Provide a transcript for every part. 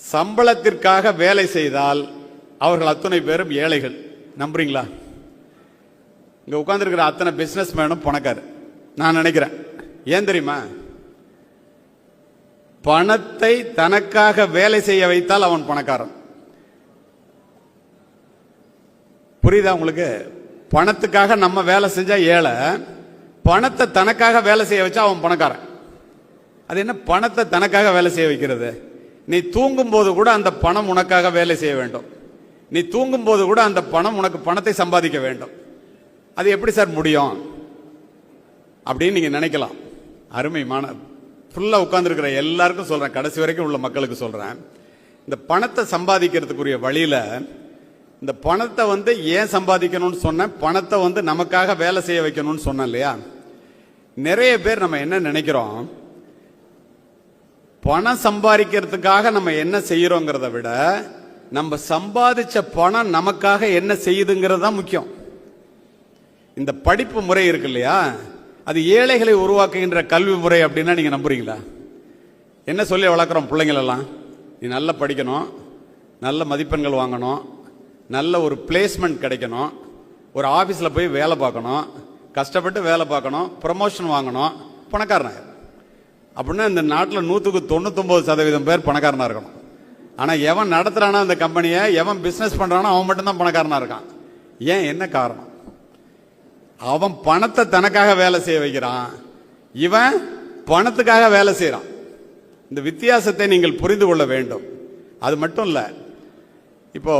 சம்பளத்திற்காக வேலை செய்தால் அவர்கள் அத்தனை பேரும் ஏழைகள். நம்புறீங்களா? இங்க உட்கார்ந்துருக்கிற அத்தனை பிசினஸ் மேனும் பணக்காரு நான் நினைக்கிறேன். ஏன் தெரியுமா? பணத்தை தனக்காக வேலை செய்ய வைத்தால் அவன் பணக்காரன். புரியுதா உங்களுக்கு? பணத்துக்காக நம்ம வேலை செஞ்சா ஏழை, பணத்தை தனக்காக வேலை செய்ய வச்சா அவன் பணக்காரன். அது என்ன பணத்தை தனக்காக வேலை செய்ய வைக்கிறது? நீ தூங்கும் போது கூட அந்த பணம் உனக்காக வேலை செய்ய வேண்டும். நீ தூங்கும் போது கூட அந்த பணம் உனக்கு பணத்தை சம்பாதிக்க வேண்டும். அது எப்படி சார் முடியும் அப்படின்னு நீங்க நினைக்கலாம். அருமையான ஃபுல்லா உட்கார்ந்துருக்கிற எல்லாருக்கும் சொல்றேன், கடைசி வரைக்கும் உள்ள மக்களுக்கு சொல்றேன். இந்த பணத்தை சம்பாதிக்கிறதுக்குரிய வழியில இந்த பணத்தை ஏன் சம்பாதிக்கணும்னு சொன்னேன், பணத்தை நமக்காக வேலை செய்ய வைக்கணும்னு சொன்னேன் இல்லையா? நிறைய பேர் நம்ம என்ன நினைக்கிறோம், பணம் சம்பாதிக்கிறதுக்காக நம்ம என்ன செய்யறோங்கிறத விட நம்ம சம்பாதிச்ச பணம் நமக்காக என்ன செய்யுதுங்கிறது தான் முக்கியம். இந்த படிப்பு முறை இருக்கு இல்லையா, அது ஏழைகளை உருவாக்குகின்ற கல்வி முறை அப்படின்னா நீங்க நம்புறீங்களா? என்ன சொல்லி வளர்க்குறோம் பிள்ளைங்களெல்லாம்? நீ நல்லா படிக்கணும், நல்ல மதிப்பெண்கள் வாங்கணும், நல்ல ஒரு பிளேஸ்மெண்ட் கிடைக்கணும், ஒரு ஆபீஸ்ல போய் வேலை பார்க்கணும், கஷ்டப்பட்டு வேலை பார்க்கணும், ப்ரமோஷன் வாங்கணும், பணக்காரனாக. அப்படின்னா இந்த நாட்டில் 199% பேர் பணக்காரனா இருக்கணும். ஆனா எவன் நடத்துறானோ அந்த கம்பெனியை, எவன் பிசினஸ் பண்றானோ அவன் மட்டும்தான் பணக்காரனா இருக்கான். ஏன்? என்ன காரணம்? அவன் பணத்தை தனக்காக வேலை செய்ய வைக்கிறான், இவன் பணத்துக்காக வேலை செய்யறான். இந்த வித்தியாசத்தை நீங்கள் புரிந்து கொள்ள வேண்டும். அது மட்டும் இல்ல, இப்போ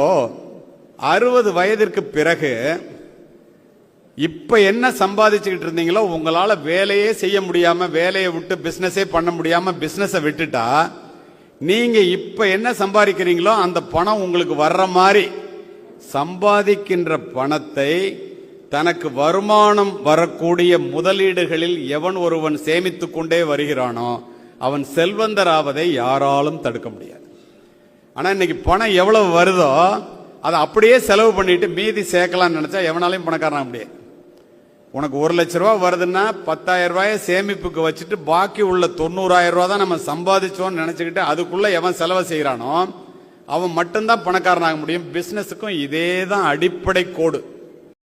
60 வயதிற்கு பிறகு இப்ப என்ன சம்பாதிச்சுக்கிட்டு இருந்தீங்களோ உங்களால வேலையே செய்ய முடியாம, வேலையை விட்டு பிசினஸே பண்ண முடியாம பிசினஸை விட்டுட்டா நீங்க இப்ப என்ன சம்பாதிக்கிறீங்களோ அந்த பணம் உங்களுக்கு வர்ற மாதிரி சம்பாதிக்கின்ற பணத்தை தனக்கு வருமானம் வரக்கூடிய முதலீடுகளில் எவன் ஒருவன் சேமித்துக் கொண்டே வருகிறானோ அவன் செல்வந்தராவதை யாராலும் தடுக்க முடியாது. ஆனா இன்னைக்கு பணம் எவ்வளவு வருதோ அதை அப்படியே செலவு பண்ணிட்டு மீதி சேர்க்கலாம்னு நினைச்சா எவனாலையும் பணக்காரனாக முடியாது. உனக்கு 1 லட்ச ரூபா வருதுன்னா 10,000 ரூபாயை சேமிப்புக்கு வச்சுட்டு பாக்கி உள்ள 90,000 ரூபா தான் நம்ம சம்பாதிச்சோம்னு நினைச்சுக்கிட்டு அதுக்குள்ள எவன் செலவு செய்யறானோ அவன் மட்டும்தான் பணக்காரனாக முடியும். பிசினஸுக்கும் இதே தான் அடிப்படை கோடு.